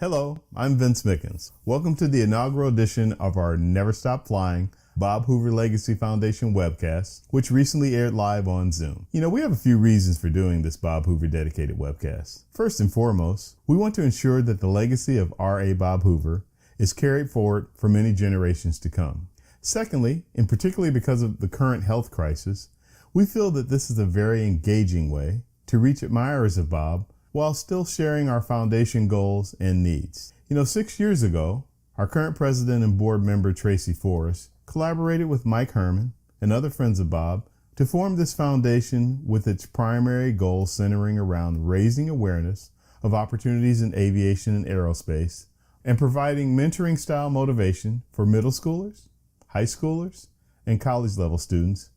Hello, I'm Vince Mickens. Welcome to the inaugural edition of our Never Stop Flying Bob Hoover Legacy Foundation webcast, which recently aired live on Zoom. We have a few reasons for doing this Bob Hoover dedicated webcast. First and foremost, we want to ensure that the legacy of R.A. Bob Hoover is carried forward for many generations to come. Secondly, and particularly because of the current health crisis, we feel that this is a very engaging way to reach admirers of Bob while still sharing our foundation goals and needs. 6 years ago, our current president and board member Tracy Forrest collaborated with Mike Herman and other friends of Bob to form this foundation with its primary goal centering around raising awareness of opportunities in aviation and aerospace and providing mentoring style motivation for middle schoolers, high schoolers, and college level students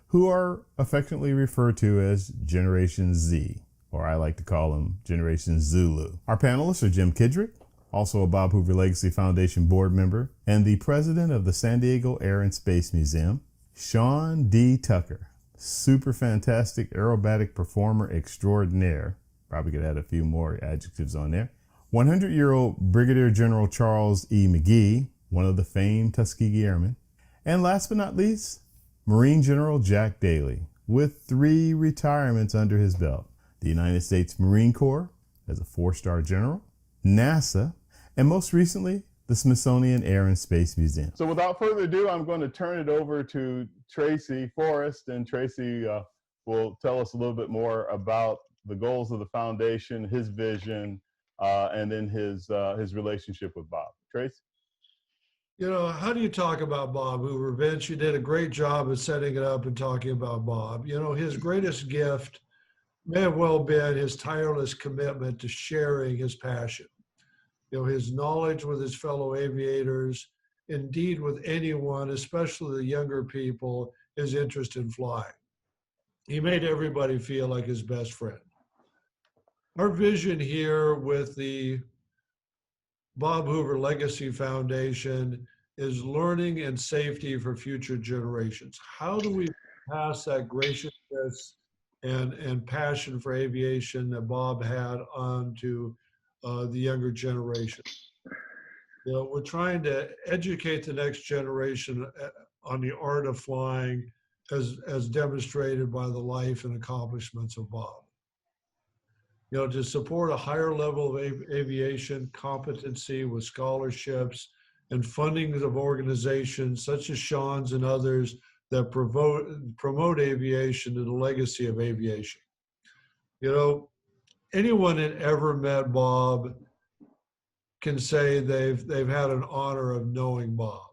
who are affectionately referred to as Generation Z, or I like to call them Generation Zulu. Our panelists are Jim Kidrick, also a Bob Hoover Legacy Foundation board member and the president of the San Diego Air and Space Museum; Sean D. Tucker, super fantastic aerobatic performer extraordinaire, probably could add a few more adjectives on there; 100-year-old Brigadier General Charles E. McGee, one of the famed Tuskegee Airmen; and last but not least, Marine General Jack Daly, with 3 retirements under his belt: the United States Marine Corps as a 4-star general, NASA, and most recently, the Smithsonian Air and Space Museum. So without further ado, I'm going to turn it over to Tracy Forrest, and Tracy will tell us a little bit more about the goals of the foundation, his vision, and then his relationship with Bob. Tracy? How do you talk about Bob Hoover? Vince, you did a great job of setting it up and talking about Bob. His greatest gift may have well been his tireless commitment to sharing his passion. His knowledge with his fellow aviators, indeed with anyone, especially the younger people, his interest in flying. He made everybody feel like his best friend. Our vision here with the Bob Hoover Legacy Foundation is learning and safety for future generations. How do we pass that graciousness and passion for aviation that Bob had on to the younger generation? We're trying to educate the next generation on the art of flying as demonstrated by the life and accomplishments of Bob. To support a higher level of aviation competency with scholarships and fundings of organizations such as Sean's and others that promote aviation and the legacy of aviation. Anyone that ever met Bob can say they've had an honor of knowing Bob.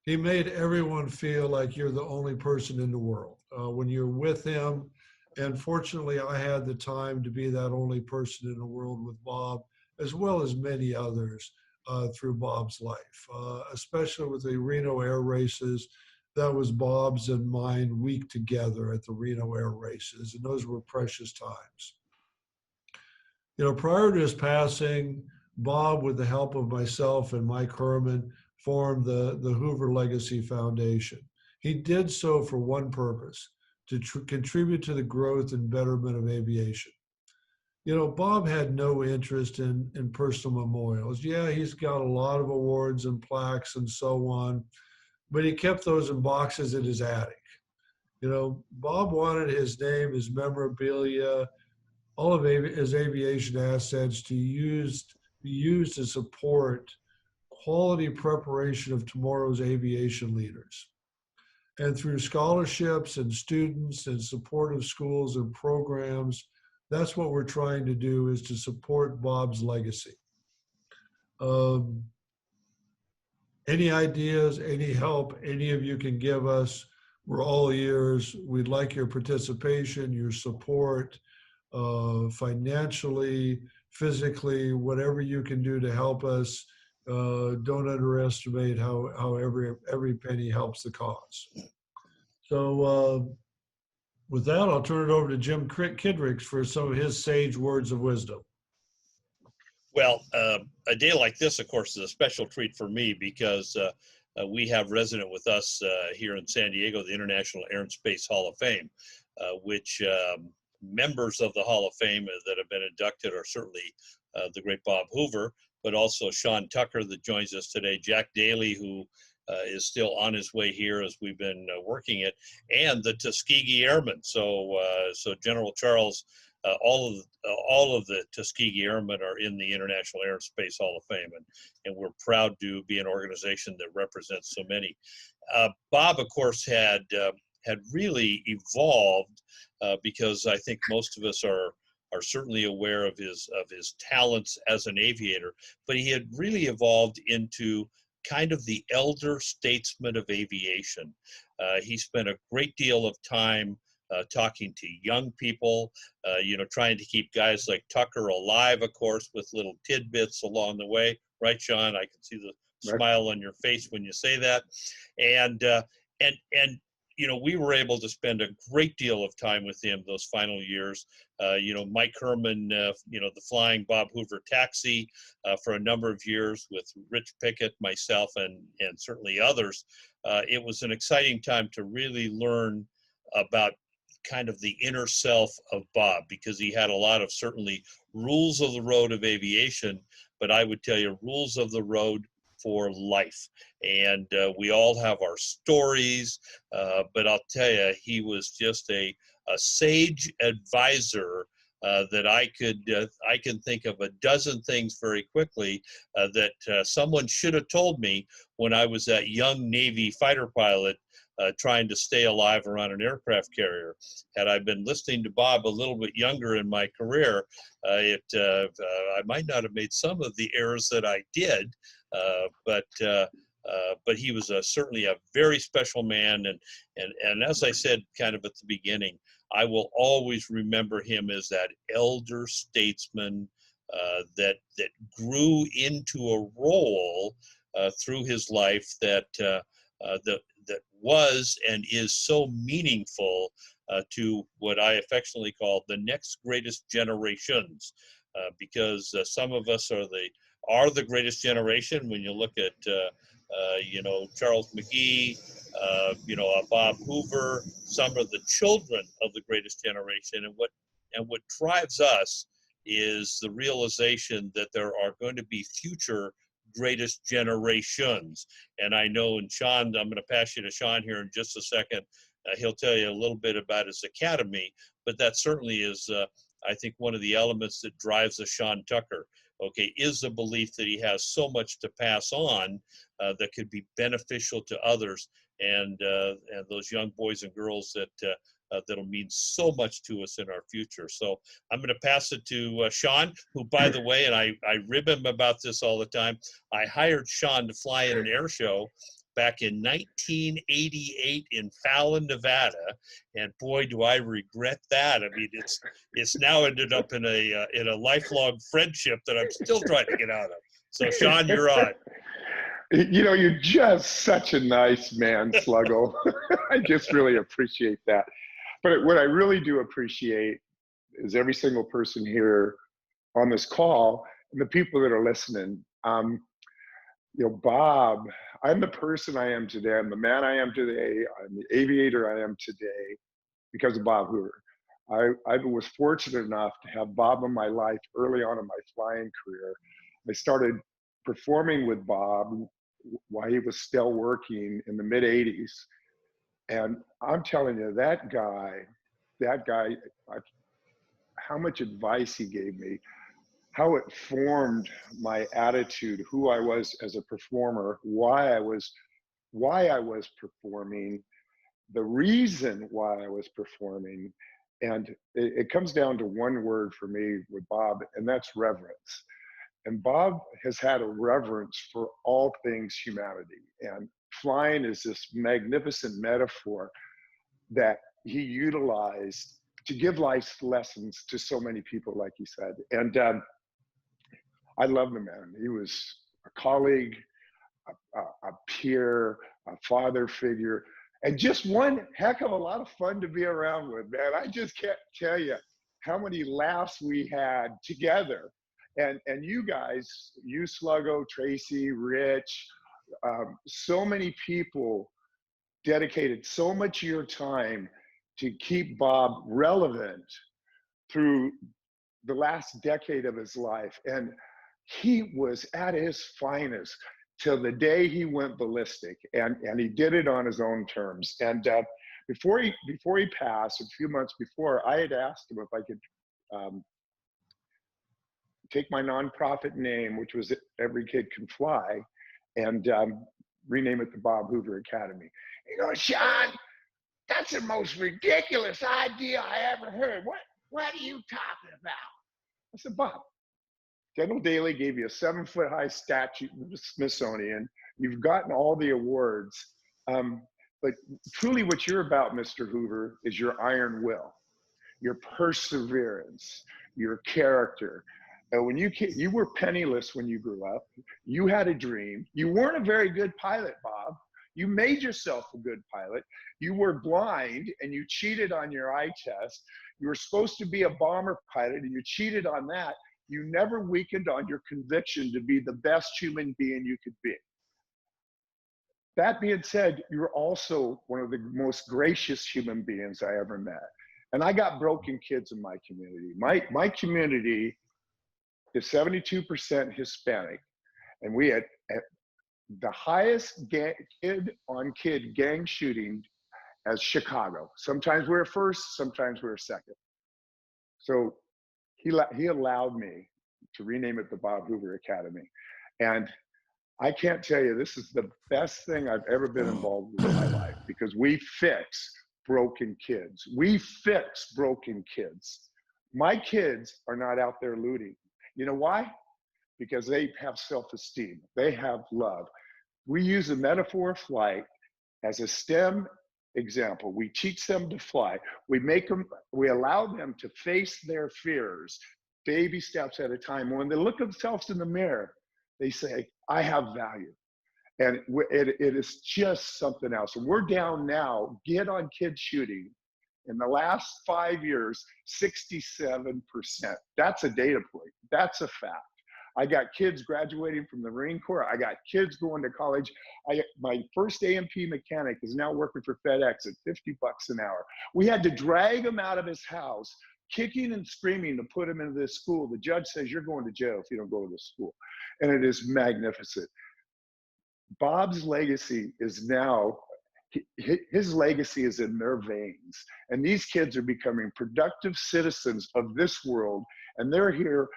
He made everyone feel like you're the only person in the world when you're with him. And fortunately, I had the time to be that only person in the world with Bob, as well as many others through Bob's life, especially with the Reno Air Races. That was Bob's and mine week together at the Reno Air Races, and those were precious times. Prior to his passing, Bob, with the help of myself and Mike Herman, formed the Hoover Legacy Foundation. He did so for one purpose: to contribute to the growth and betterment of aviation. Bob had no interest in personal memorials. Yeah, he's got a lot of awards and plaques and so on, but he kept those in boxes in his attic. Bob wanted his name, his memorabilia, all of his aviation assets to be used to support quality preparation of tomorrow's aviation leaders. And through scholarships and students and supportive schools and programs, that's what we're trying to do, is to support Bob's legacy. Any ideas, any help any of you can give us, we're all ears. We'd like your participation, your support, financially, physically, whatever you can do to help us. Don't underestimate how every penny helps the cause. So with that, I'll turn it over to Jim Kidrick for some of his sage words of wisdom. Well, a day like this, of course, is a special treat for me because we have resident with us here in San Diego, the International Air and Space Hall of Fame, which members of the Hall of Fame that have been inducted are certainly the great Bob Hoover, but also Sean Tucker that joins us today, Jack Daly, who is still on his way here as we've been working it, and the Tuskegee Airmen. So General Charles, all of the Tuskegee Airmen are in the International Air and Space Hall of Fame, and we're proud to be an organization that represents so many. Bob, of course, had really evolved because I think most of us are certainly aware of his talents as an aviator, but he had really evolved into kind of the elder statesman of aviation. He spent a great deal of time talking to young people, trying to keep guys like Tucker alive, of course, with little tidbits along the way. Right, Sean? I can see the smile on your face when you say that. And we were able to spend a great deal of time with him those final years. Mike Herman, the Flying Bob Hoover Taxi for a number of years with Rich Pickett, myself, and certainly others. It was an exciting time to really learn about kind of the inner self of Bob, because he had a lot of certainly rules of the road of aviation, but I would tell you rules of the road for life. And we all have our stories, but I'll tell you, he was just a sage advisor that I can think of a dozen things very quickly that someone should have told me when I was that young Navy fighter pilot trying to stay alive around an aircraft carrier. Had I been listening to Bob a little bit younger in my career, I might not have made some of the errors that I did, but he was certainly a very special man, and as I said kind of at the beginning, I will always remember him as that elder statesman that grew into a role through his life that was and is so meaningful to what I affectionately call the next greatest generations, because some of us are the greatest generation. When you look at Charles McGee, Bob Hoover, some are the children of the greatest generation, and what drives us is the realization that there are going to be future greatest generations. And I know, and Sean, I'm going to pass you to Sean here in just a second. He'll tell you a little bit about his academy, but that certainly is, I think, one of the elements that drives a Sean Tucker, is the belief that he has so much to pass on that could be beneficial to others and those young boys and girls that'll mean so much to us in our future. So I'm going to pass it to Sean, who, by the way, and I rib him about this all the time, I hired Sean to fly in an air show back in 1988 in Fallon, Nevada, and boy, do I regret that. I mean, it's now ended up in a lifelong friendship that I'm still trying to get out of. So, Sean, you're on. You're just such a nice man, Sluggo. I just really appreciate that. But what I really do appreciate is every single person here on this call and the people that are listening. Bob, I'm the person I am today. I'm the man I am today. I'm the aviator I am today because of Bob Hoover. I was fortunate enough to have Bob in my life early on in my flying career. I started performing with Bob while he was still working in the mid 80s. And I'm telling you, that guy, how much advice he gave me, how it formed my attitude, who I was as a performer, why I was performing, the reason why I was performing. And it comes down to one word for me with Bob, and that's reverence. And Bob has had a reverence for all things humanity. And flying is this magnificent metaphor that he utilized to give life lessons to so many people, like he said. And I love the man. He was a colleague, a peer, a father figure, and just one heck of a lot of fun to be around with, man. I just can't tell you how many laughs we had together. And you guys, you Sluggo, Tracy, Rich, so many people dedicated so much of your time to keep Bob relevant through the last decade of his life. And he was at his finest till the day he went ballistic, and he did it on his own terms. And before he passed, a few months before, I had asked him if I could take my nonprofit name, which was Every Kid Can Fly, and rename it the Bob Hoover Academy. He goes, Sean, that's the most ridiculous idea I ever heard. What are you talking about? I said, Bob, General Daly gave you a 7-foot-high statue in the Smithsonian. You've gotten all the awards. But truly what you're about, Mr. Hoover, is your iron will, your perseverance, your character. When you were penniless when you grew up. You had a dream. You weren't a very good pilot, Bob. You made yourself a good pilot. You were blind and you cheated on your eye test. You were supposed to be a bomber pilot and you cheated on that. You never weakened on your conviction to be the best human being you could be. That being said, you're also one of the most gracious human beings I ever met. And I got broken kids in my community. My community is 72% Hispanic. And we had the highest kid-on-kid gang shooting as Chicago. Sometimes we're first, sometimes we're second. So he allowed me to rename it the Bob Hoover Academy. And I can't tell you, this is the best thing I've ever been involved with in my life, because we fix broken kids. We fix broken kids. My kids are not out there looting. You know why? Because they have self-esteem. They have love. We use the metaphor of flight as a STEM example. We teach them to fly. We allow them to face their fears, baby steps at a time. When they look at themselves in the mirror, they say, I have value. And it is just something else. And we're down now, get on kid shooting. In the last 5 years, 67%. That's a data point. That's a fact. I got kids graduating from the Marine Corps. I got kids going to college. My first A&P mechanic is now working for FedEx at $50 an hour. We had to drag him out of his house, kicking and screaming to put him into this school. The judge says, you're going to jail if you don't go to this school. And it is magnificent. Bob's legacy is now, his legacy is in their veins. And these kids are becoming productive citizens of this world. And they're here.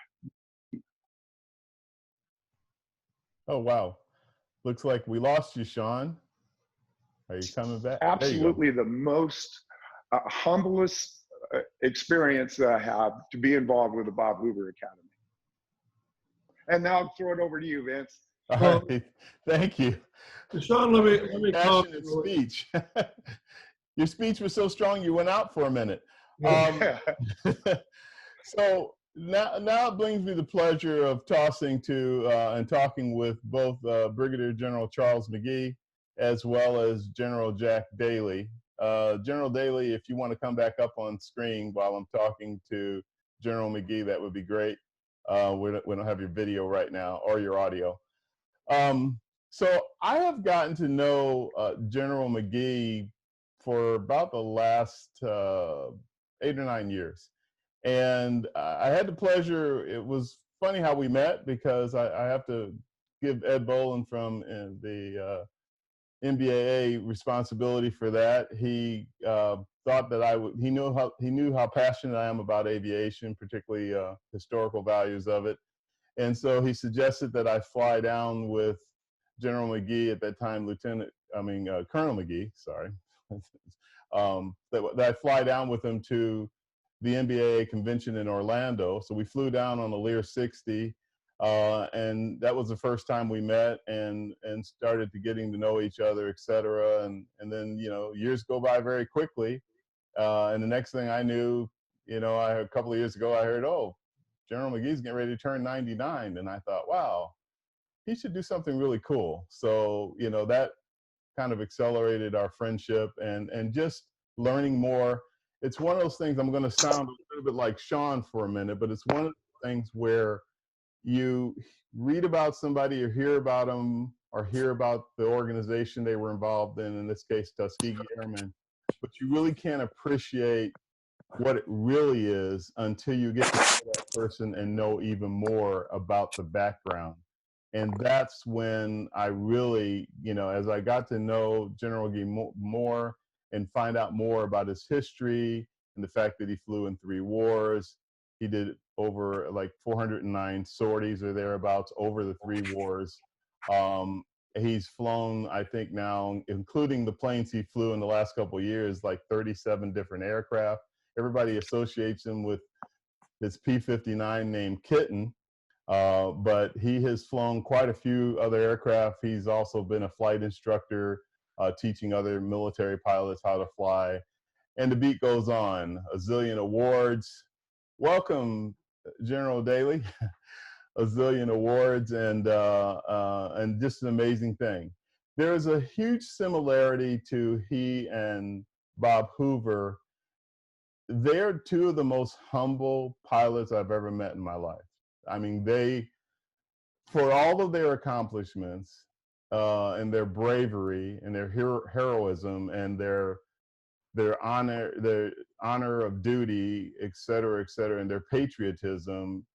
Oh, wow. Looks like we lost you, Sean. Are you coming back? Absolutely the most humblest experience that I have to be involved with the Bob Hoover Academy. And now I'll throw it over to you, Vince. All right. Thank you. Sean, let me Passionate speech. Your speech was so strong you went out for a minute. So now it brings me the pleasure of tossing to and talking with both Brigadier General Charles McGee as well as General Jack Daly. General Daly, if you want to come back up on screen while I'm talking to General McGee, that would be great. We don't have your video right now or your audio. So I have gotten to know General McGee for about the last 8 or 9 years. And I had the pleasure, it was funny how we met, because I have to give Ed Bolin from the NBAA responsibility for that. He thought that he knew how passionate I am about aviation, particularly historical values of it. And so he suggested that I fly down with General McGee at that time, Colonel McGee, sorry, that I fly down with him to the NBAA convention in Orlando. So we flew down on a Lear 60, and that was the first time we met and started to getting to know each other, et cetera. And then, years go by very quickly. And the next thing I knew, a couple of years ago, I heard, oh, General McGee's getting ready to turn 99. And I thought, wow, he should do something really cool. So, that kind of accelerated our friendship and just learning more. It's one of those things, I'm going to sound a little bit like Sean for a minute, but it's one of those things where you read about somebody or hear about them or hear about the organization they were involved in this case, Tuskegee Airmen, but you really can't appreciate what it really is until you get to know that person and know even more about the background. And that's when I really, as I got to know General Gee more and find out more about his history and the fact that he flew in 3 wars. He did over like 409 sorties or thereabouts over the 3 wars. He's flown, I think now, including the planes he flew in the last couple of years, like 37 different aircraft. Everybody associates him with his P-59 named Kitten, but he has flown quite a few other aircraft. He's also been a flight instructor, teaching other military pilots how to fly. And the beat goes on. A zillion awards. Welcome, General Daly. A zillion awards, and just an amazing thing. There is a huge similarity to he and Bob Hoover. They're 2 of the most humble pilots I've ever met in my life. I mean, for all of their accomplishments and their bravery and their heroism and their honor of duty, et cetera, and their patriotism,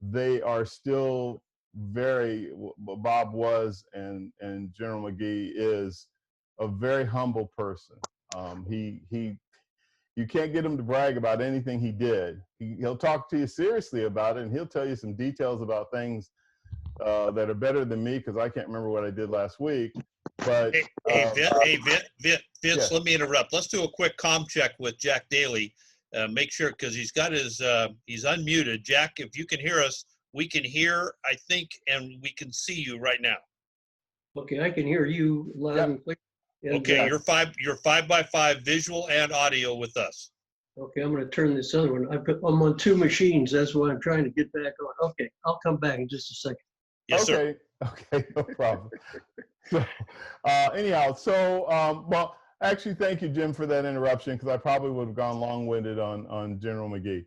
they are still Bob was, and General McGee is, a very humble person. You can't get him to brag about anything he did. He'll talk to you seriously about it, and he'll tell you some details about things that are better than me, because I can't remember what I did last week. But Vince, yes. Let me interrupt. Let's do a quick comm check with Jack Daly. Make sure, because he's got his, he's unmuted. Jack, if you can hear us, we can hear, I think, and we can see you right now. Okay, I can hear you loud and clear. And, okay, you're 5x5 visual and audio with us. Okay, I'm going to turn this other one. I'm on 2 machines. That's why I'm trying to get back on. Okay, I'll come back in just a second. Yes, okay, sir. Okay, no problem. So, anyhow, well, actually, thank you, Jim, for that interruption, because I probably would have gone long-winded on General McGee.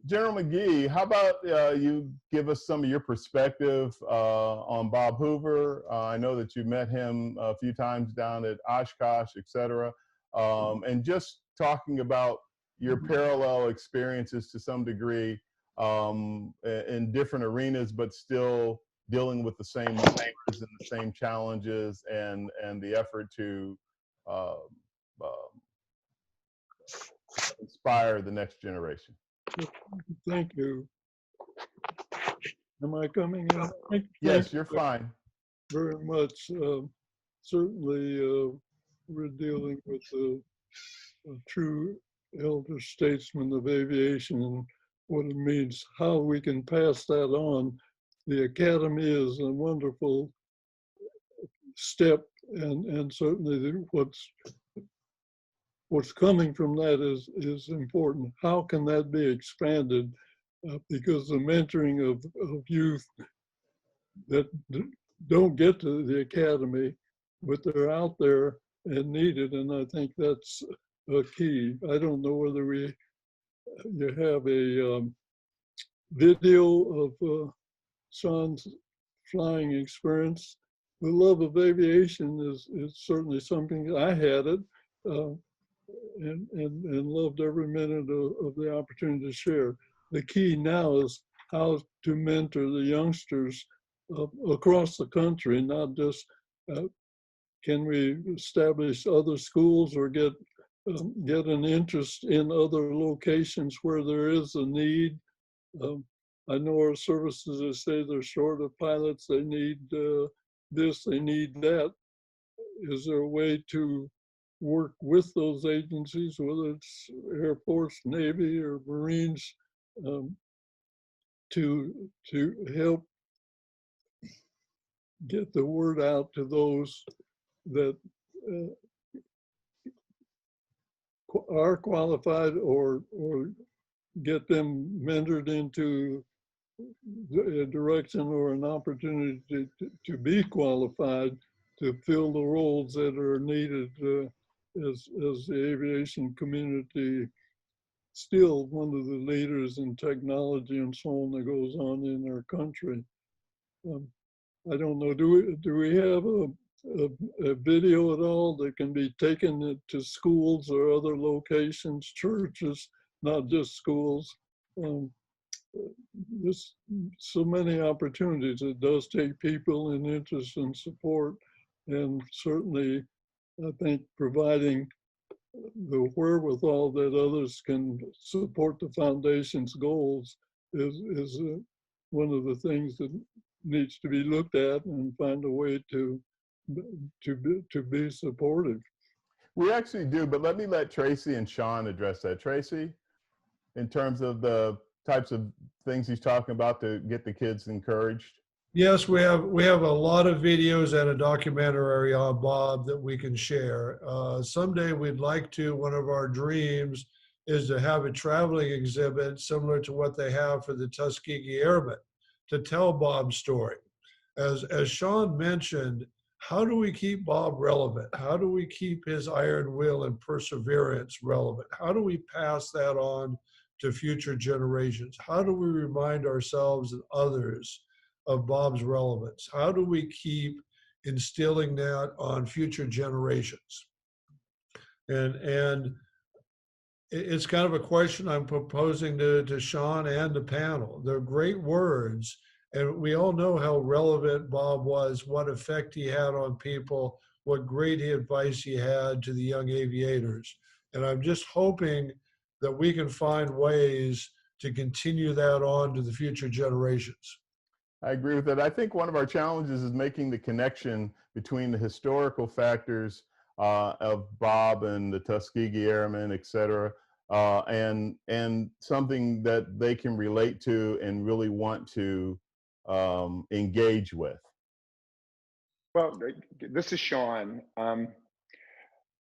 General McGee, how about you give us some of your perspective on Bob Hoover? I know that you met him a few times down at Oshkosh, et cetera, and just talking about your parallel experiences to some degree in different arenas, but still dealing with the same numbers and the same challenges and the effort to inspire the next generation. Thank you. Am I coming in? Yes, you're fine. Very much. Certainly, we're dealing with a true elder statesman of aviation and what it means, how we can pass that on. The Academy is a wonderful step, and certainly what's coming from that is important. How can that be expanded? Because the mentoring of youth that don't get to the Academy, but they're out there and needed, and I think that's a key. I don't know whether you have a video of Sean's flying experience. The love of aviation is certainly something. I had it. And loved every minute of the opportunity to share. The key now is how to mentor the youngsters across the country, not just can we establish other schools or get an interest in other locations where there is a need. I know our services, they say they're short of pilots, they need this, they need that. Is there a way to work with those agencies, whether it's Air Force, Navy, or Marines, to help get the word out to those that are qualified, or get them mentored into a direction or an opportunity to be qualified to fill the roles that are needed as the aviation community, still one of the leaders in technology and so on that goes on in our country. I don't know, do we have a video at all that can be taken to schools or other locations, churches, not just schools. Um, there's so many opportunities. It does take people in interest and support, and certainly I think providing the wherewithal that others can support the foundation's goals is one of the things that needs to be looked at and find a way to be supportive. We actually do, but let Tracy and Sean address that. Tracy, in terms of the types of things he's talking about to get the kids encouraged. Yes, we have a lot of videos and a documentary on Bob that we can share. Someday we'd like to. One of our dreams is to have a traveling exhibit similar to what they have for the Tuskegee Airmen to tell Bob's story. As Sean mentioned, how do we keep Bob relevant? How do we keep his iron will and perseverance relevant? How do we pass that on to future generations? How do we remind ourselves and others of Bob's relevance? How do we keep instilling that on future generations? And it's kind of a question I'm proposing to Sean and the panel. They're great words, and we all know how relevant Bob was, what effect he had on people, what great advice he had to the young aviators. And I'm just hoping that we can find ways to continue that on to the future generations. I agree with that. I think one of our challenges is making the connection between the historical factors of Bob and the Tuskegee Airmen, et cetera, and something that they can relate to and really want to engage with. Well, this is Sean.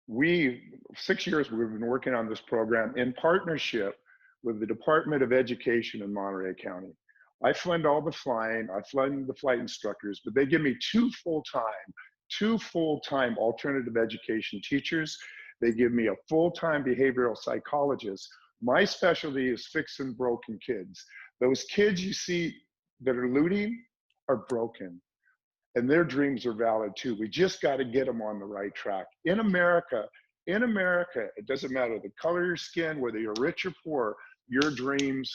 6 years we've been working on this program in partnership with the Department of Education in Monterey County. I fund all the flying, I fund the flight instructors, but they give me two full-time alternative education teachers. They give me a full-time behavioral psychologist. My specialty is fixing broken kids. Those kids you see that are looting are broken, and their dreams are valid too. We just got to get them on the right track. In America, it doesn't matter the color of your skin, whether you're rich or poor, your dreams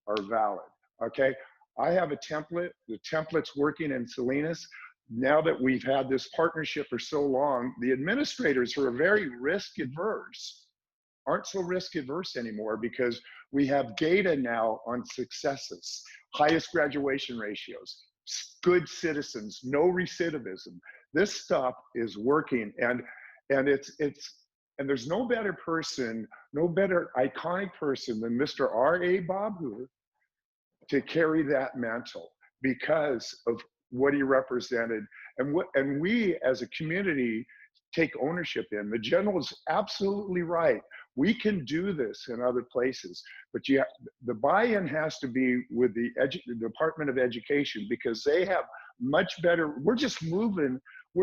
are valid, okay? I have a template. The template's working in Salinas. Now that we've had this partnership for so long, the administrators who are very risk adverse aren't so risk adverse anymore because we have data now on successes, highest graduation ratios, good citizens, no recidivism. This stuff is working, and there's no better person, no better iconic person than Mr. R.A. Bob Hoover to carry that mantle because of what he represented, and we as a community take ownership in. The general is absolutely right. We can do this in other places, but the buy-in has to be with the Department of Education because they have much better. We're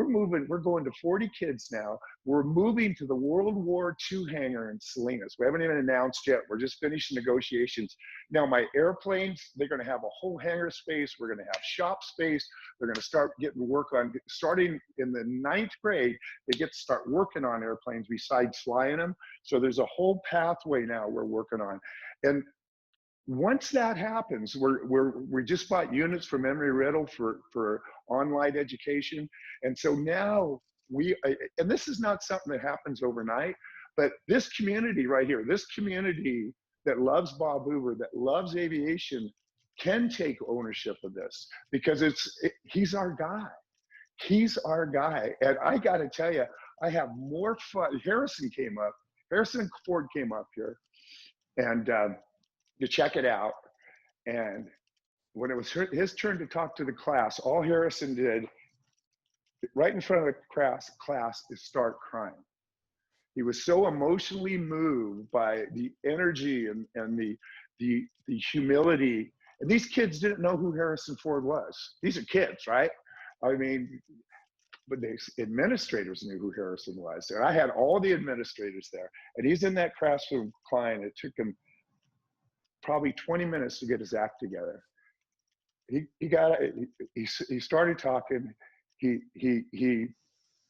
going to 40 kids now. We're moving to the World War II hangar in Salinas. We haven't even announced yet. We're just finishing negotiations. Now my airplanes, they're gonna have a whole hangar space. We're gonna have shop space. They're gonna start getting work on, starting in the 9th grade, they get to start working on airplanes besides flying them. So there's a whole pathway now we're working on. And once that happens, we just bought units from Embry-Riddle for online education. And so now and this is not something that happens overnight, but this community right here, this community that loves Bob Hoover, that loves aviation, can take ownership of this because he's our guy. He's our guy. And I got to tell you, I have more fun. Harrison Ford came up here and to check it out. And when it was his turn to talk to the class, all Harrison did right in front of the class is start crying. He was so emotionally moved by the energy and the humility. And these kids didn't know who Harrison Ford was. These are kids, right? I mean, but the administrators knew who Harrison was. And I had all the administrators there. And he's in that classroom crying. It took him probably 20 minutes to get his act together. He started talking. He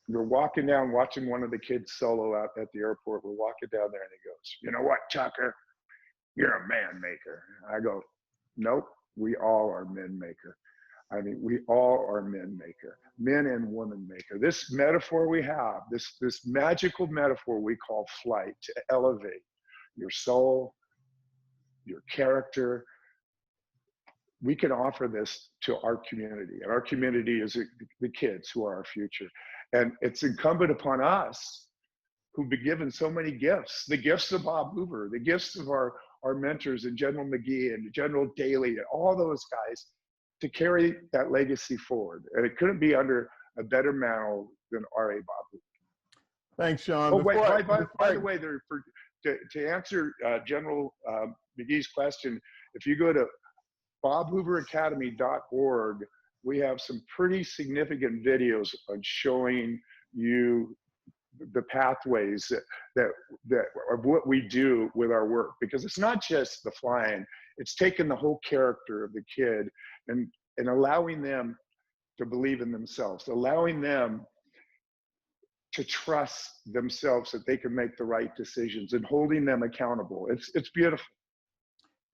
we're walking down, watching one of the kids solo out at the airport. We're walking down there and he goes, "You know what, Chucker? You're a man maker." I go, "Nope, we all are men maker." I mean, we all are men maker, men and women maker. This metaphor we have, this magical metaphor we call flight, to elevate your soul, your character. We can offer this to our community, and our community is the kids who are our future. And it's incumbent upon us who've been given so many gifts, the gifts of Bob Hoover, the gifts of our mentors and General McGee and General Daly and all those guys, to carry that legacy forward. And it couldn't be under a better mantle than R.A. Bob Hoover. Thanks, Sean. Oh, wait, Before by the way, to answer General McGee's question, if you go to bobhooveracademy.org, we have some pretty significant videos on showing you the pathways that of what we do with our work, because it's not just the flying, it's taking the whole character of the kid and allowing them to believe in themselves, allowing them to trust themselves that they can make the right decisions, and holding them accountable. It's beautiful.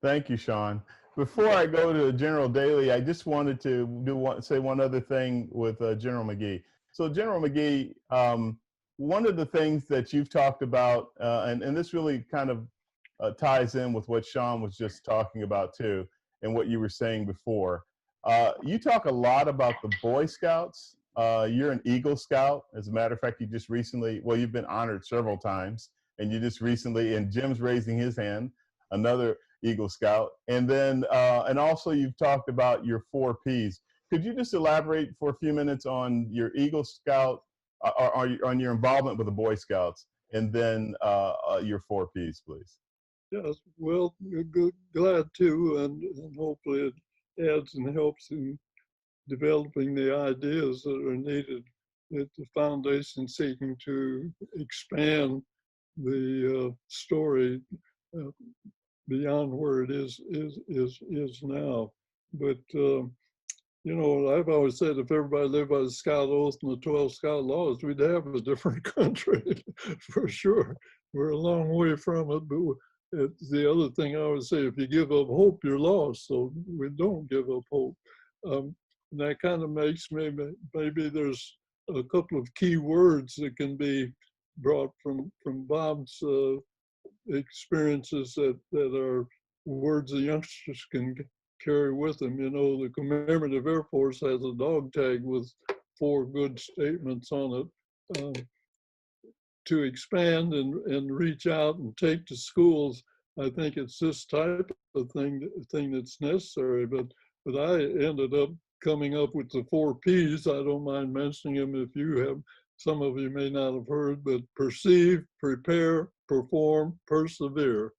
Thank you, Sean. Before I go to General Daly, I just wanted to say one other thing with General McGee. So General McGee, one of the things that you've talked about, and this really kind of ties in with what Sean was just talking about too, and what you were saying before. You talk a lot about the Boy Scouts. You're an Eagle Scout. As a matter of fact, you just recently, well, you've been honored several times, and you just recently, and Jim's raising his hand, another Eagle Scout. And then, and also you've talked about your 4 Ps. Could you just elaborate for a few minutes on your Eagle Scout, or on your involvement with the Boy Scouts, and then your 4 Ps, please? Yes, well, glad to, and hopefully it adds and helps in developing the ideas that are needed at the foundation, seeking to expand the story beyond where it is now. But you know, I've always said if everybody lived by the Scout Oath and the 12 Scout Laws, we'd have a different country for sure. We're a long way from it, but it's the other thing I always say: if you give up hope, you're lost. So we don't give up hope. And that kind of makes maybe there's a couple of key words that can be brought from Bob's experiences that are words the youngsters can carry with them. You know, the Commemorative Air Force has a dog tag with 4 good statements on it. To expand and reach out and take to schools, I think it's this type of thing that's necessary. But I ended up coming up with the 4 Ps. I don't mind mentioning them if you have. Some of you may not have heard, but perceive, prepare, perform, persevere.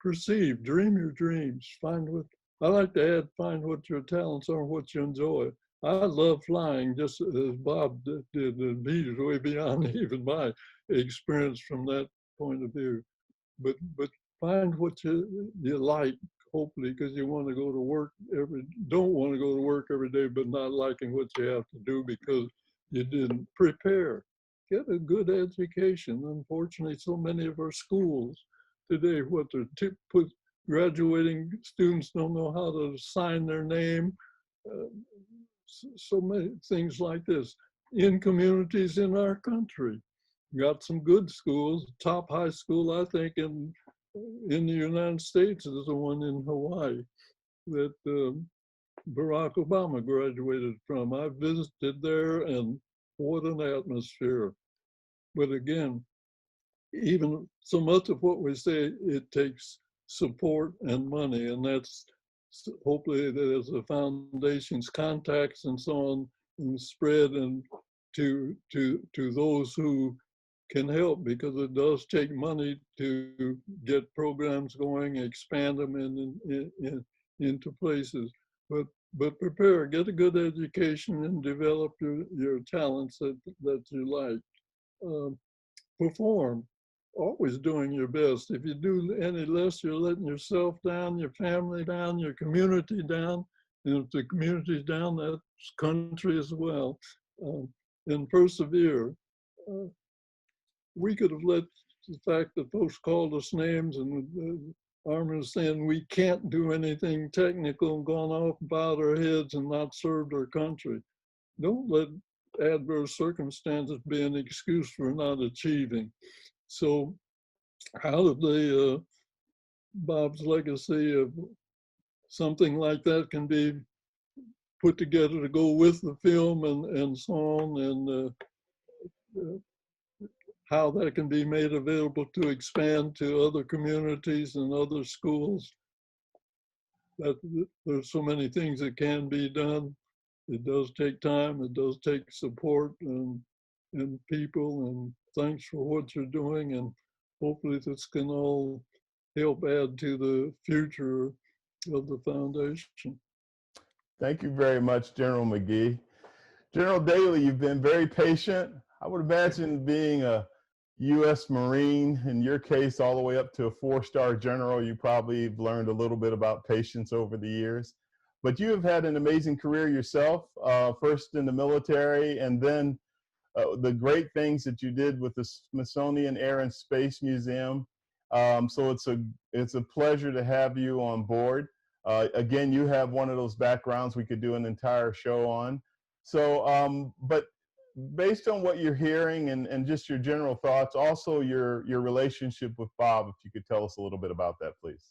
Perceive, dream your dreams. Find what, I like to add, find what your talents are, what you enjoy. I love flying, just as Bob did, and he's way beyond even my experience from that point of view. But find what you like, hopefully, because you want to go to work don't want to go to work every day, but not liking what you have to do because you didn't prepare. Get a good education. Unfortunately, so many of our schools today, graduating students don't know how to sign their name. So many things like this in communities in our country. Got some good schools. Top high school, I think, in the United States is the one in Hawaii that Barack Obama graduated from. I visited there, and what an atmosphere. But again, even so much of what we say, it takes support and money, and that's hopefully there's a foundation's contacts and so on, and spread and to those who can help, because it does take money to get programs going, expand them into places. But prepare, get a good education, and develop your talents that you like. Perform, always doing your best. If you do any less, you're letting yourself down, your family down, your community down. And if the community's down, that's country as well. and persevere. Uh, we could have let the fact that folks called us names and Armin was saying we can't do anything technical and gone off about our heads and not served our country. Don't let adverse circumstances be an excuse for not achieving. So how did they, Bob's legacy of something like that can be put together to go with the film and so on, and how that can be made available to expand to other communities and other schools. That there's so many things that can be done. It does take time, it does take support and people, and thanks for what you're doing, and hopefully this can all help add to the future of the foundation. Thank you very much, General McGee. General Daly, you've been very patient. I would imagine being a U.S. Marine, in your case, all the way up to a 4-star general, you probably have learned a little bit about patience over the years. But you have had an amazing career yourself, first in the military, and then the great things that you did with the Smithsonian Air and Space Museum. So it's a pleasure to have you on board. Again, you have one of those backgrounds we could do an entire show on. So, but based on what you're hearing and just your general thoughts, also your relationship with Bob, if you could tell us a little bit about that, please.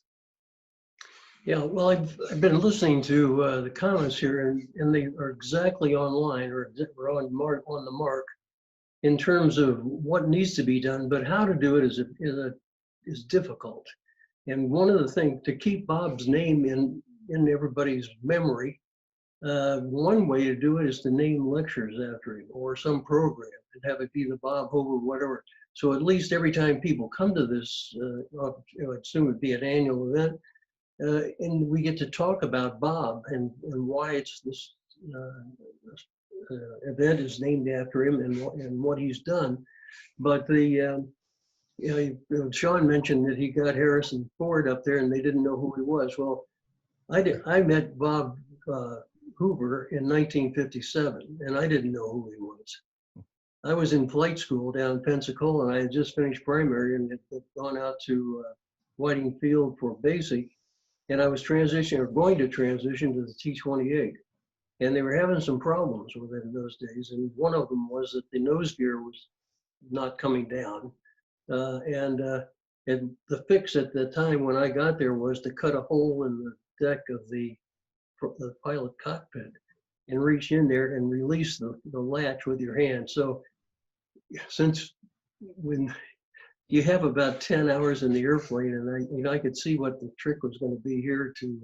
Yeah, well, I've been listening to the comments here, and they are exactly online or on the mark in terms of what needs to be done, but how to do it is difficult. And one of the things to keep Bob's name in everybody's memory, one way to do it is to name lectures after him or some program and have it be the Bob Hoover, whatever. So at least every time people come to this, it soon would be an annual event, and we get to talk about Bob and why it's this event is named after him and what he's done. But Sean mentioned that he got Harrison Ford up there and they didn't know who he was. Well, I met Bob Hoover in 1957 and I didn't know who he was. I was in flight school down in Pensacola and I had just finished primary and had gone out to Whiting Field for basic. And I was going to transition to the T-28. And they were having some problems with it in those days. And one of them was that the nose gear was not coming down. And the fix at the time when I got there was to cut a hole in the deck of the pilot cockpit and reach in there and release the latch with your hand. So since when you have about 10 hours in the airplane, and I could see what the trick was going to be here to,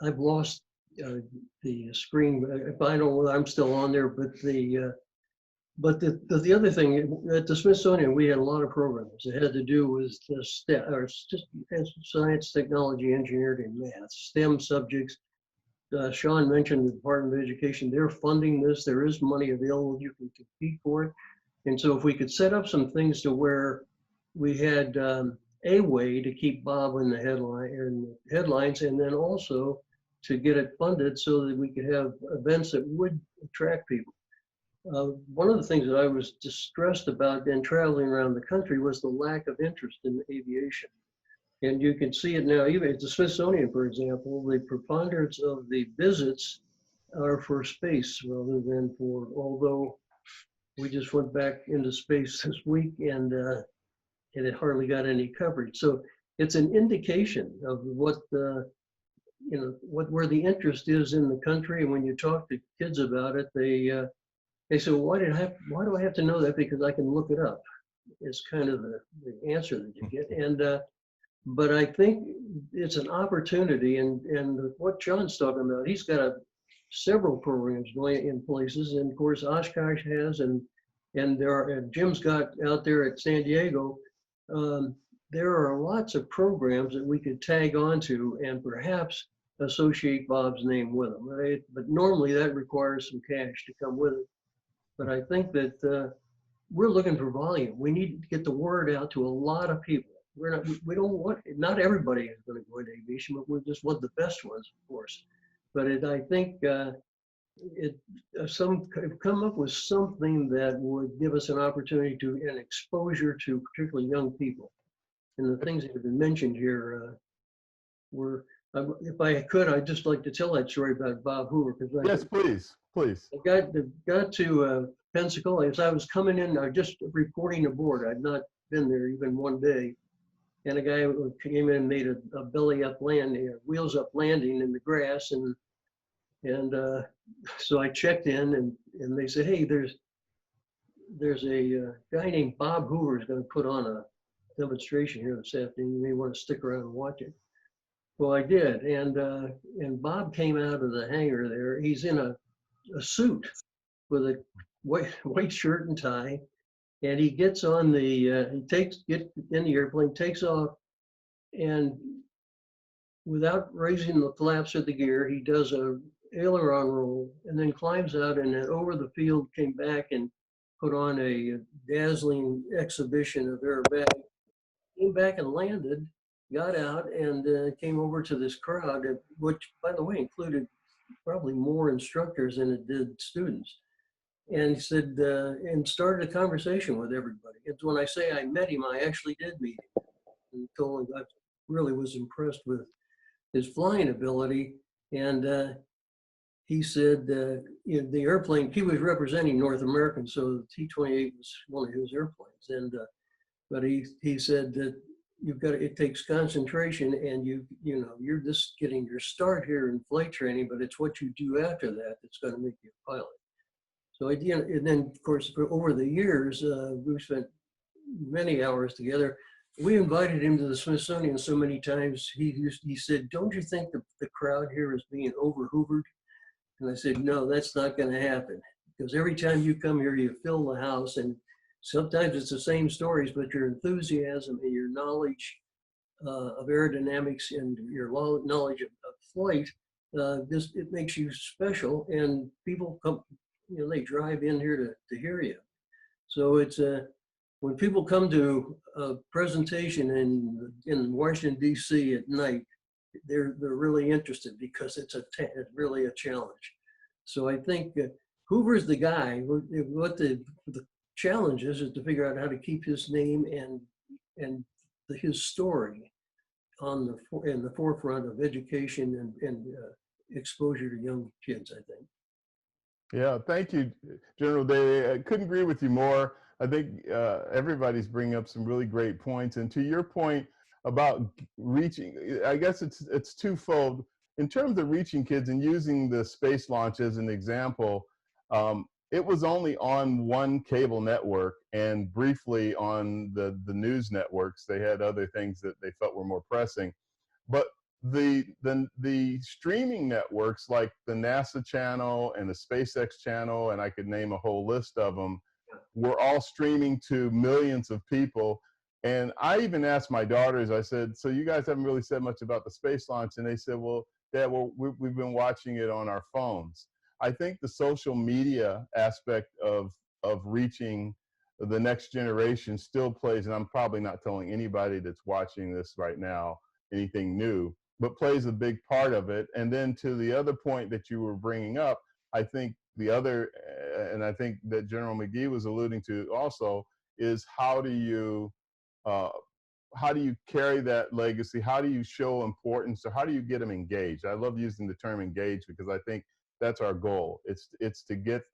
I've lost the screen. I don't know whether I'm still on there, but the other thing, at the Smithsonian, we had a lot of programs that had to do with science, technology, engineering, and math, STEM subjects. Sean mentioned the Department of Education, they're funding this. There is money available, you can compete for it. And so if we could set up some things to where we had a way to keep Bob in the headlines, and then also to get it funded so that we could have events that would attract people. One of the things that I was distressed about in traveling around the country was the lack of interest in aviation. And you can see it now, even at the Smithsonian, for example, the preponderance of the visits are for space rather than for, although we just went back into space this week and it hardly got any coverage. So it's an indication of what where the interest is in the country. And when you talk to kids about it, they say, well, why do I have to know that? Because I can look it up. It's kind of the answer that you get. And but I think it's an opportunity, and what John's talking about, he's got several programs going in places, and of course Oshkosh has, and Jim's got out there at San Diego. There are lots of programs that we could tag onto and perhaps associate Bob's name with them, right? But normally that requires some cash to come with it. But I think that we're looking for volume. We need to get the word out to a lot of people. We don't want, not everybody is going to go into aviation, but we just want the best ones, of course. But I think come up with something that would give us an opportunity to an exposure to particularly young people. And the things that have been mentioned here were, if I could, I'd just like to tell that story about Bob Hoover, because Yes, please, please. I got to Pensacola as I was coming in. I was just reporting aboard. I'd not been there even one day. And a guy came in and made a belly up landing, a wheels up landing in the grass. And so I checked in, and they said, hey, there's a guy named Bob Hoover is going to put on a demonstration here this afternoon. You may want to stick around and watch it. Well, I did. And Bob came out of the hangar there. He's in a suit with a white shirt and tie. And he gets on the, gets in the airplane, takes off, and without raising the flaps of the gear, he does a aileron roll and then climbs out and then over the field came back and put on a dazzling exhibition of aerobatic. Came back and landed, got out, and came over to this crowd, which, by the way, included probably more instructors than it did students. And he said, and started a conversation with everybody. And when I say I met him, I actually did meet him. And told him I really was impressed with his flying ability. And he said, the airplane, he was representing North American, so the T-28 was one of his airplanes. And but he said that it takes concentration, and you're just getting your start here in flight training, but it's what you do after that that's going to make you a pilot. So and then of course over the years we spent many hours together. We invited him to the Smithsonian so many times. He said, "Don't you think the crowd here is being over-hoovered?" And I said, "No, that's not going to happen, because every time you come here, you fill the house, and sometimes it's the same stories, but your enthusiasm and your knowledge of aerodynamics and your knowledge of flight, it makes you special, and people come, they drive in here to hear you." So it's when people come to a presentation in Washington D.C. at night, they're really interested, because it's really a challenge. So I think Hoover's the guy. What the challenge is to figure out how to keep his name and his story in the forefront of education and exposure to young kids, I think. Yeah, thank you, General Day. I couldn't agree with you more. I think everybody's bringing up some really great points. And to your point about reaching, I guess it's twofold. In terms of reaching kids and using the space launch as an example, it was only on one cable network and briefly on the news networks. They had other things that they felt were more pressing. But the streaming networks like the NASA channel and the SpaceX channel, and I could name a whole list of them, were all streaming to millions of people. And I even asked my daughters, I said, "So you guys haven't really said much about the space launch?" And they said, "Well, Dad, we've been watching it on our phones." I think the social media aspect of reaching the next generation still plays, and I'm probably not telling anybody that's watching this right now anything new, but plays a big part of it. And then to the other point that you were bringing up, I think the other, and I think that General McGee was alluding to also, is how do you carry that legacy? How do you show importance, or how do you get them engaged? I love using the term engaged, because I think that's our goal. It's to get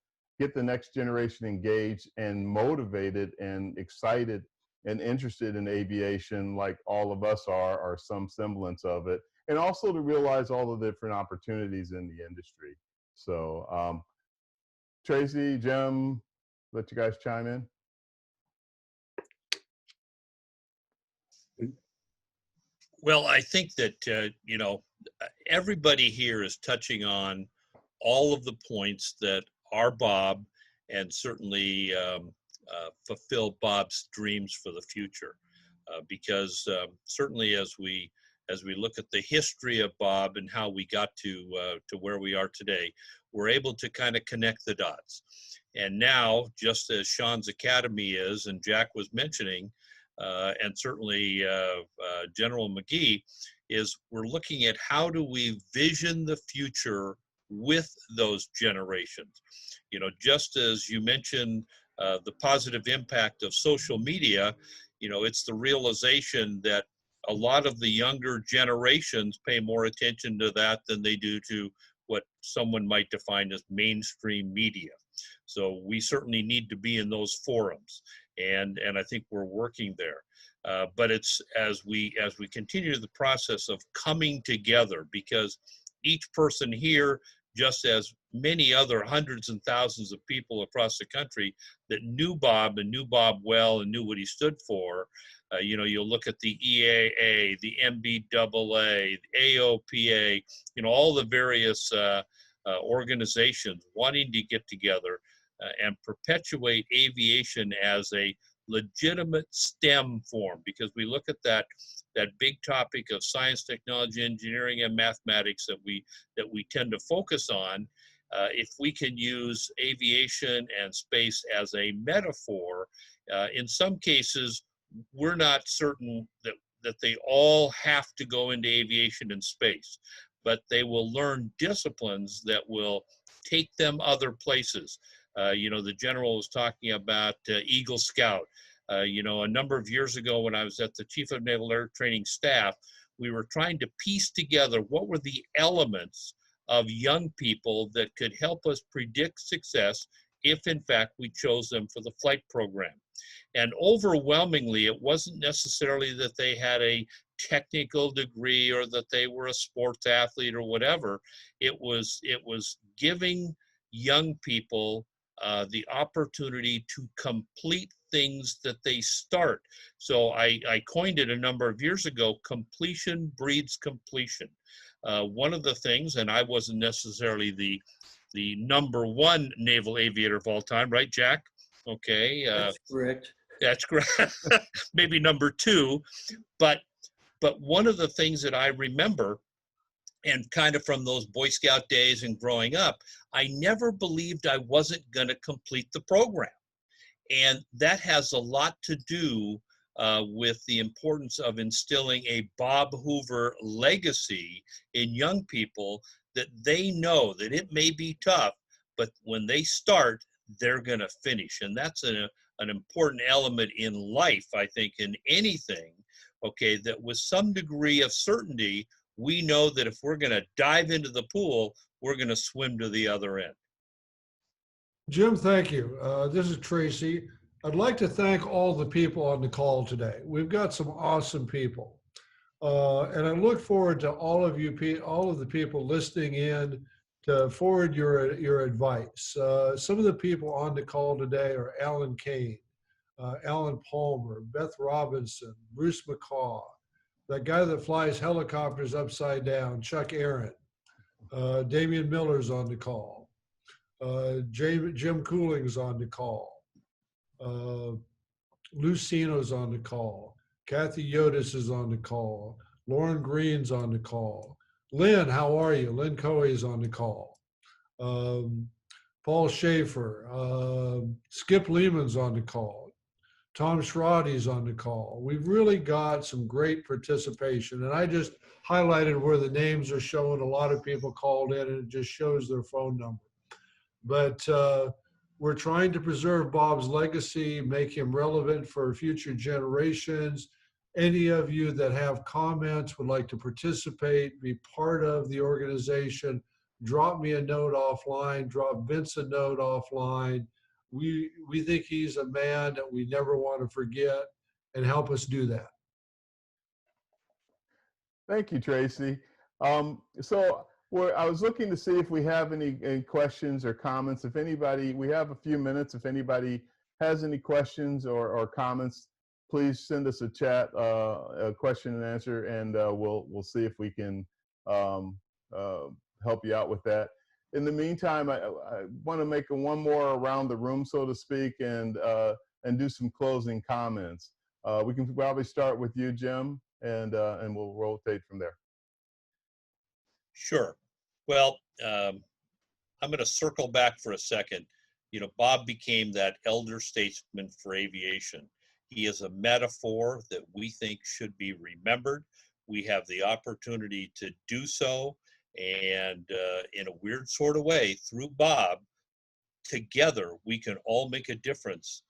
the next generation engaged and motivated and excited and interested in aviation, like all of us are, or some semblance of it, and also to realize all the different opportunities in the industry. So Tracy, Jim, let you guys chime in. Well, I think that, everybody here is touching on all of the points that our Bob and certainly fulfill Bob's dreams for the future. Because certainly as we look at the history of Bob and how we got to where we are today, we're able to kind of connect the dots. And now, just as Sean's Academy is, and Jack was mentioning, and certainly General McGee, is we're looking at how do we vision the future with those generations. Just as you mentioned, the positive impact of social media, it's the realization that a lot of the younger generations pay more attention to that than they do to what someone might define as mainstream media. So we certainly need to be in those forums, and I think we're working there. But it's as we continue the process of coming together, because each person here, just as many other hundreds and thousands of people across the country that knew Bob and knew Bob well and knew what he stood for, you'll look at the EAA, the MBAA, the AOPA, all the various organizations wanting to get together and perpetuate aviation as a legitimate STEM form, because we look at that big topic of science, technology, engineering, and mathematics that we tend to focus on. If we can use aviation and space as a metaphor, in some cases, we're not certain that they all have to go into aviation and space, but they will learn disciplines that will take them other places. The general was talking about Eagle Scout. A number of years ago when I was at the Chief of Naval Air Training Staff, we were trying to piece together what were the elements of young people that could help us predict success if in fact we chose them for the flight program. And overwhelmingly, it wasn't necessarily that they had a technical degree or that they were a sports athlete or whatever. It was giving young people the opportunity to complete things that they start. So I coined it a number of years ago: completion breeds completion. One of the things, and I wasn't necessarily the number one naval aviator of all time, right, Jack? Okay. That's correct. That's correct. Maybe number two, but one of the things that I remember, and kind of from those Boy Scout days and growing up, I never believed I wasn't going to complete the program. And that has a lot to do with the importance of instilling a Bob Hoover legacy in young people, that they know that it may be tough, but when they start, they're going to finish. And that's an important element in life, I think, in anything, okay, that with some degree of certainty, we know that if we're going to dive into the pool, we're going to swim to the other end. Jim, thank you. This is Tracy. I'd like to thank all the people on the call today. We've got some awesome people. And I look forward to all of the people listening in to forward your advice. Some of the people on the call today are Alan Kane, Alan Palmer, Beth Robinson, Bruce McCaw, that guy that flies helicopters upside down, Chuck Aaron, Damian Miller's on the call, Jim Cooling's on the call, Lucino's on the call, Kathy Yodis is on the call, Lauren Green's on the call, Lynn, how are you? Lynn Coey's on the call, Paul Schaefer, Skip Lehman's on the call, Tom Schrody's on the call. We've really got some great participation, and I just highlighted where the names are showing. A lot of people called in, and it just shows their phone number. But we're trying to preserve Bob's legacy, make him relevant for future generations. Any of you that have comments, would like to participate, be part of the organization, drop me a note offline, drop Vince a note offline. We think he's a man that we never want to forget, and help us do that. Thank you, Tracy. So I was looking to see if we have any questions or comments. If anybody, we have a few minutes. If anybody has any questions or comments, please send us a chat, a question and answer, and we'll see if we can help you out with that. In the meantime, I want to make one more around the room, so to speak, and do some closing comments. We can probably start with you, Jim, and we'll rotate from there. Sure. Well, I'm going to circle back for a second. Bob became that elder statesman for aviation. He is a metaphor that we think should be remembered. We have the opportunity to do so. And in a weird sort of way, through Bob, together we can all make a difference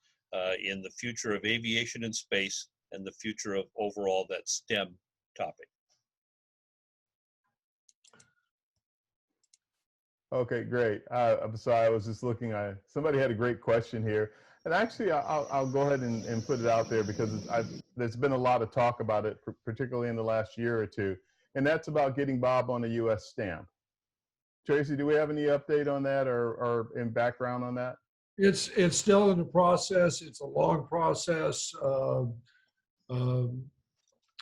in the future of aviation and space and the future of overall that STEM topic. Okay, great. I'm sorry, I was just looking. Somebody had a great question here. And actually, I'll go ahead and put it out there because there's been a lot of talk about it, particularly in the last year or two. And that's about getting Bob on a U.S. stamp. Tracy, do we have any update on that or in background on that? It's still in the process. It's a long process.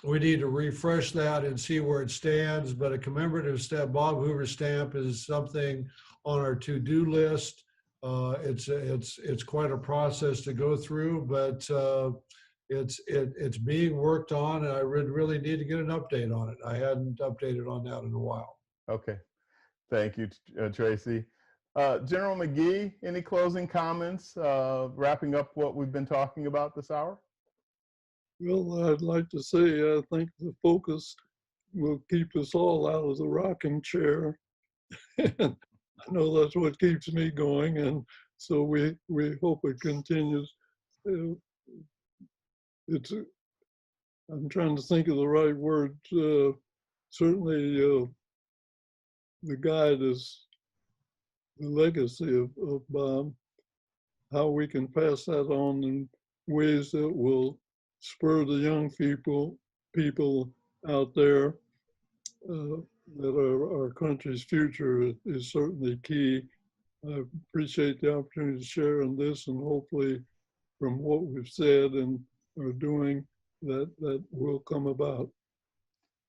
We need to refresh that and see where it stands. But a commemorative stamp, Bob Hoover stamp, is something on our to-do list. It's quite a process to go through, but it's being worked on, and I really need to get an update on it. I hadn't updated on that in a while. Okay, thank you, Tracy. General McGee, any closing comments, wrapping up what we've been talking about this hour? Well, I'd like to say I think the focus will keep us all out of the rocking chair. And I know that's what keeps me going, and so we hope it continues. I'm trying to think of the right word. Certainly, the guide is the legacy of Bob. How we can pass that on in ways that will spur the young people out there, that our country's future is certainly key. I appreciate the opportunity to share in this, and hopefully from what we've said and are doing, that will come about.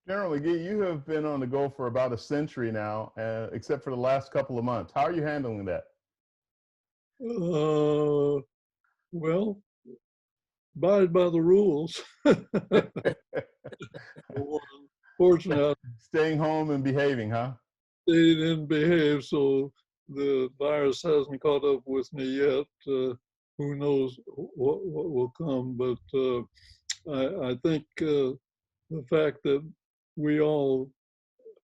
General McGee, you have been on the go for about a century now, except for the last couple of months. How are you handling that? Well, abide by the rules. Fortunately, Staying home and behaving, huh? they didn't behave, so the virus hasn't caught up with me yet. Who knows what will come? But I think the fact that we all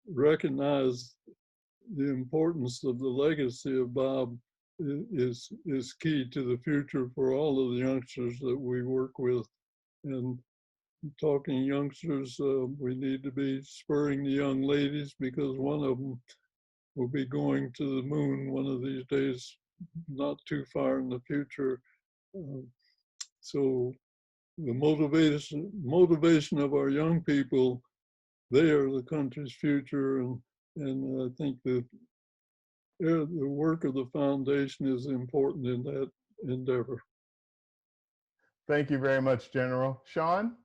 recognize the importance of the legacy of Bob is key to the future for all of the youngsters that we work with. And talking youngsters, we need to be spurring the young ladies, because one of them will be going to the moon one of these days, not too far in the future. So the motivation of our young people, they are the country's future, and I think that the work of the foundation is important in that endeavor. Thank you very much, General. Sean?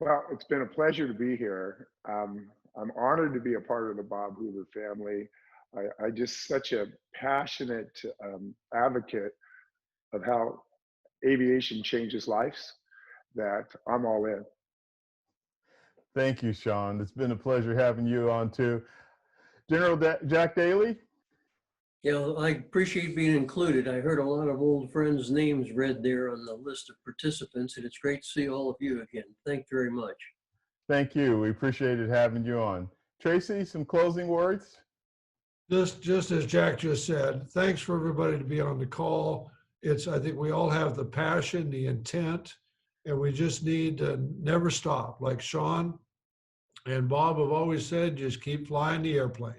Well, it's been a pleasure to be here. I'm honored to be a part of the Bob Hoover family. I just such a passionate advocate of how aviation changes lives that I'm all in. Thank you, Sean. It's been a pleasure having you on too. General Jack Daly? Yeah, I appreciate being included. I heard a lot of old friends' names read there on the list of participants, and it's great to see all of you again. Thank you very much. Thank you. We appreciated having you on. Tracy, some closing words? Just as Jack just said, thanks for everybody to be on the call. I think we all have the passion, the intent, and we just need to never stop. Like Sean and Bob have always said, just keep flying the airplane.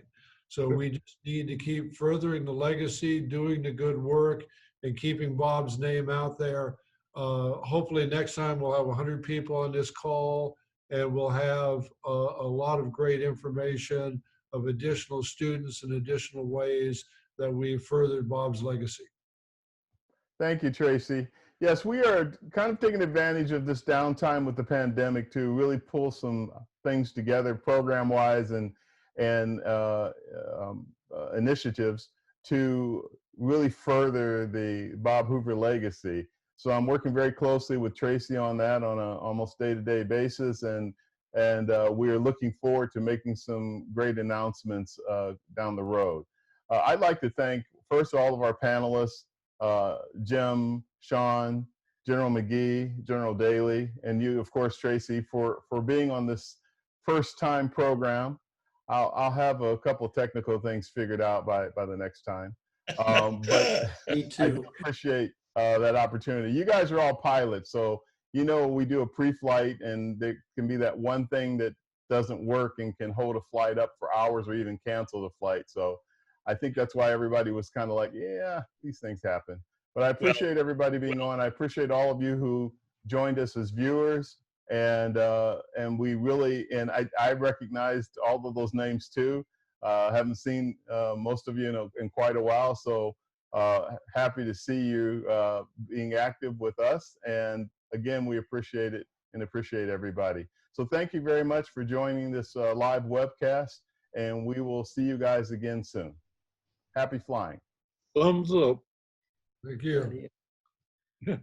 So we just need to keep furthering the legacy, doing the good work, and keeping Bob's name out there. Hopefully next time we'll have 100 people on this call, and we'll have a lot of great information of additional students and additional ways that we've furthered Bob's legacy. Thank you, Tracy. Yes, we are kind of taking advantage of this downtime with the pandemic to really pull some things together program-wise and initiatives to really further the Bob Hoover legacy. So I'm working very closely with Tracy on that on an almost day-to-day basis, and we are looking forward to making some great announcements down the road. I'd like to thank first all of our panelists, Jim, Sean, General McGee, General Daly, and you, of course, Tracy, for being on this first-time program. I'll have a couple technical things figured out by the next time. But Me I too. appreciate that opportunity. You guys are all pilots, so we do a pre-flight, and there can be that one thing that doesn't work and can hold a flight up for hours or even cancel the flight. So I think that's why everybody was kind of like, yeah, these things happen. But I appreciate everybody being on. I appreciate all of you who joined us as viewers, and we really, and I recognized all of those names too. Haven't seen most of you in quite a while, so happy to see you being active with us. And again, we appreciate it and appreciate everybody. So thank you very much for joining this live webcast, and we will see you guys again soon. Happy flying. Thumbs up. Thank you. Yeah.